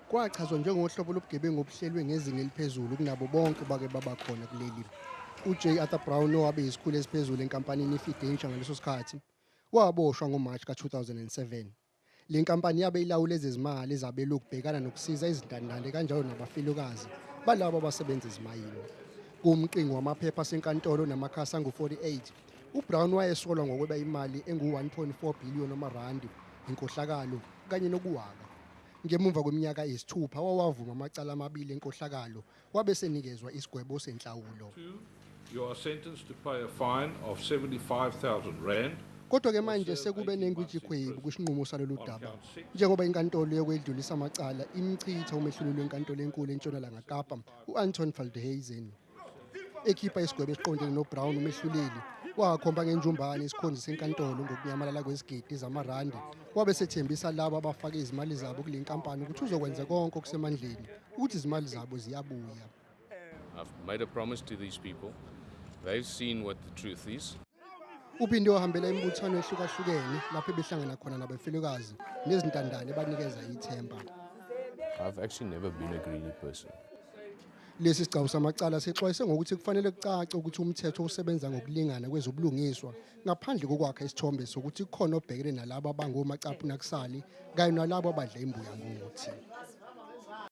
kwachazwa njengohlobo lobugebengu obuhlelwe ngezinga eliphezulu kunabo bonke bake babakhona kuleli. uJ Arthur Brown owayeyiskhulu esiphezulu enkampanini iFidentia ngaleso sikhathi waboshwa ngoMarch ka-2007. Le nkampani yabe ilawula ezezimali ezabela ukubhekana nokusiza izintandane kanjalo nabafelokazi balabo abasebenza ezimayini. Kumqingo wamaphepha senkantolo namakhasi angu-48, uBrown wayesolwa ngokweba imali engu-1.4 billion wamarandi, inkohlakalo kanye nokuwaka. Ngemuva kweminyaka eyisithupha wawavuma amacala amabili enkohlakalo wabe senikezwa isigwebo senhlawulo. You are sentenced to pay a fine of 75,000 rand. Kodwa-ke manje sekube nengu-ukuthi kwisinqumo saloludaba njengoba inkantolo yokwedlulisa amacala imchitha umehluleli wenkantolo enkulu entshonalanga Kapa u-Anton Veldhuizen. Ekhipha isigwebo esiqondene noBrown umehluleli wakhomba ngenjumbane isikhonzi senkantolo ngokunyamalala kwezigidi zamarandi wabe sethembisa labo abafake izimali zabo kule nkampani ukuthi uzokwenza konke okusemandleni ukuthi izimali zabo ziyabuya. I've made a promise to these people. They've seen what the truth is. Uphinde wahambela imibuthano ehlukahlukene lapho behlangana khona nabafelokazi nezintandane banikeza ithemba. I've actually never been a greedy person. Lesi sigcawu samacala sexwayise ngokuthi kufanele kucace ukuthi umthetho usebenza ngokulingana kwezobulungiswa ngaphandle kokwakha isithombe sokuthi kukhona obhekene nalabo abangomacaphu nakusali kanye nalabo abadla imbuya ngokuthi.